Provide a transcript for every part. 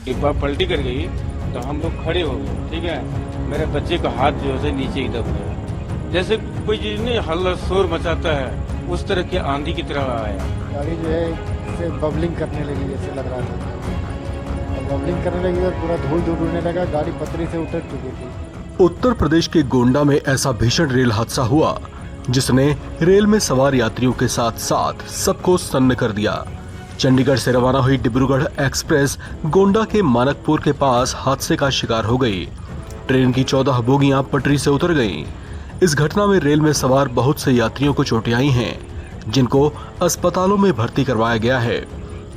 डिब्बा पलटी कर गई तो हम लोग खड़े हो गए, ठीक है। मेरे बच्चे का हाथ जो है नीचे ही दब गया, जैसे कोई चीज नहीं हल्ला शोर मचाता है उस तरह की आंधी की तरह आया। गाड़ी जो है इससे बबलिंग करने लगी जैसे लग रहा था, और बबलिंग करने लगी और पूरा धूल धूल उड़ने लगा। गाड़ी पटरी से उतर चुकी थी। उत्तर प्रदेश के गोंडा में ऐसा भीषण रेल हादसा हुआ जिसने रेल में सवार यात्रियों के साथ साथ सबको सन्न कर दिया। चंडीगढ़ से रवाना हुई डिब्रूगढ़ एक्सप्रेस गोंडा के मानकपुर के पास हादसे का शिकार हो गई। ट्रेन की 14 बोगियां पटरी से उतर गईं। इस घटना में रेल में सवार बहुत से यात्रियों को चोटें आई हैं, जिनको अस्पतालों में भर्ती करवाया गया है।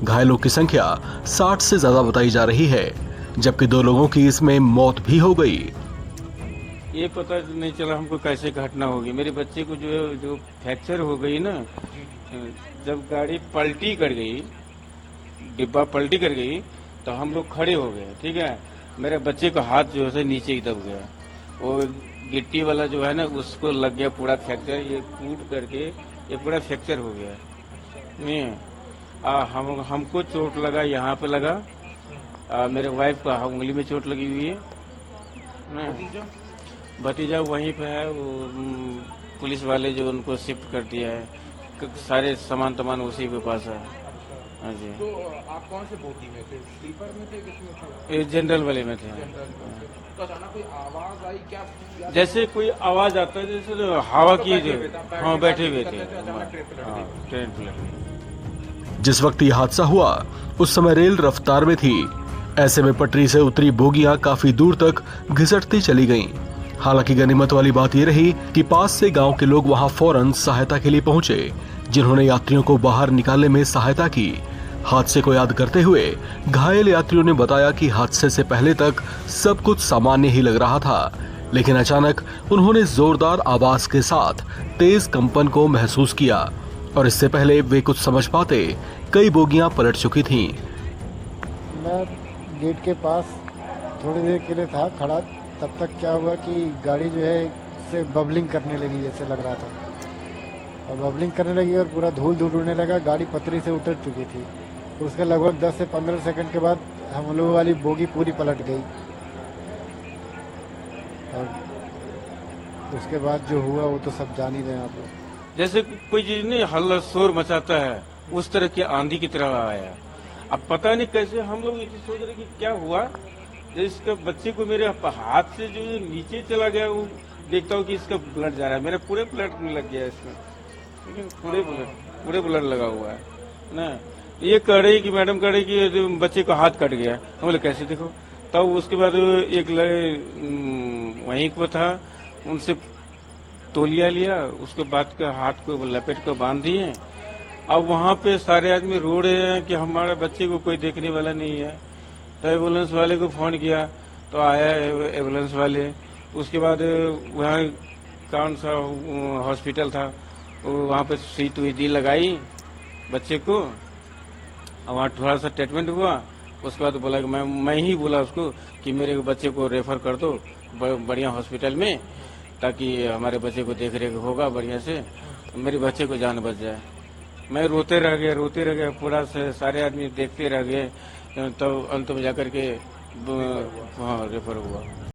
घायलों की संख्या 60 से ज्यादा बताई जा रही है, जबकि 2 लोगों की इसमें मौत भी हो गई। ये पता नहीं चला हमको कैसे घटना होगी। मेरे बच्चे को जो फ्रैक्चर हो गई ना, जब गाड़ी पलटी कर गई, डिब्बा पलटी कर गई तो हम लोग खड़े हो गए, ठीक है। मेरे बच्चे का हाथ जो है नीचे ही दब गया, वो गिट्टी वाला जो है ना उसको लग गया पूरा फ्रैक्चर। ये टूट करके ये पूरा फ्रैक्चर हो गया। नहीं हमको चोट लगा, यहाँ पे लगा। मेरे वाइफ को उंगली में चोट लगी हुई है। भतीजा वहीं पे है, वो पुलिस वाले जो उनको शिफ्ट कर दिया है। सारे सामान उसी के पास है। हाँ जी। तो आप कौन से बोगी में थे? स्लीपर में थे, किसमें थे? ये जनरल वाले में थे। तो अचानक कोई आवाज आई क्या? जैसे कोई आवाज आता है, जैसे हवा की जो। हाँ, बैठे हुए थे। ट्रेन पलट गई। जिस वक्त ये हादसा हुआ उस समय रेल रफ्तार में थी। ऐसे में पटरी से उतरी बोगियां काफी दूर तक घिसटती चली गईं। हालांकि गनीमत वाली बात यह रही कि पास से गांव के लोग वहां फौरन सहायता के लिए पहुंचे, जिन्होंने यात्रियों को बाहर निकालने में सहायता की। हादसे को याद करते हुए घायल यात्रियों ने बताया कि हादसे से पहले तक सब कुछ सामान्य ही लग रहा था, लेकिन अचानक उन्होंने जोरदार आवाज के साथ तेज कंपन को महसूस किया और इससे पहले वे कुछ समझ पाते कई बोगियां पलट चुकी थीं। मैं गेट के पास थोड़ी देर के लिए था खड़ा, तब तक क्या हुआ कि गाड़ी जो है इससे बबलिंग करने लगी जैसे लग रहा था, और बबलिंग करने लगी और पूरा धूल धूल उड़ने लगा। गाड़ी पटरी से उतर चुकी थी। उसके लगभग 10 से 15 सेकंड के बाद हम लोगों वाली बोगी पूरी पलट गई, और उसके बाद जो हुआ वो तो सब जान ही रहे हैं आप लोग। जैसे कोई चीज नहीं हल्ला शोर मचाता है उस तरह की आंधी की तरह आया। अब पता नहीं कैसे हम लोग ये सोच रहे कि क्या हुआ। इसका बच्चे को मेरे हाथ से जो नीचे चला गया, वो देखता हूँ कि इसका ब्लड जा रहा है। मेरे पूरे ब्लड में लग गया इसमें, लेकिन पूरे ब्लड लगा हुआ है ना। ये कह रही कि मैडम कह रही कि बच्चे का हाथ कट गया। हम बोले कैसे देखो। तब उसके बाद एक वहीं पर था, उनसे तौलिया लिया, उसके बाद का हाथ को लपेट कर बांध दिए। अब वहाँ पे सारे आदमी रो रहे हैं कि हमारे बच्चे को कोई देखने वाला नहीं है। तो एम्बुलेंस वाले को फोन किया तो आया एम्बुलेंस वाले। उसके बाद वहाँ कौन सा हॉस्पिटल था, वहाँ पे सुई दी लगाई बच्चे को, और वहाँ थोड़ा सा ट्रीटमेंट हुआ। उसके बाद बोला कि मैं ही बोला उसको कि मेरे बच्चे को रेफर कर दो बढ़िया हॉस्पिटल में, ताकि हमारे बच्चे को देख रेख होगा बढ़िया से, मेरे बच्चे को जान बच जाए। मैं रोते रह गया पूरा से सारे आदमी देखते रह गए। तब अंत में जाकर के रेफर हुआ।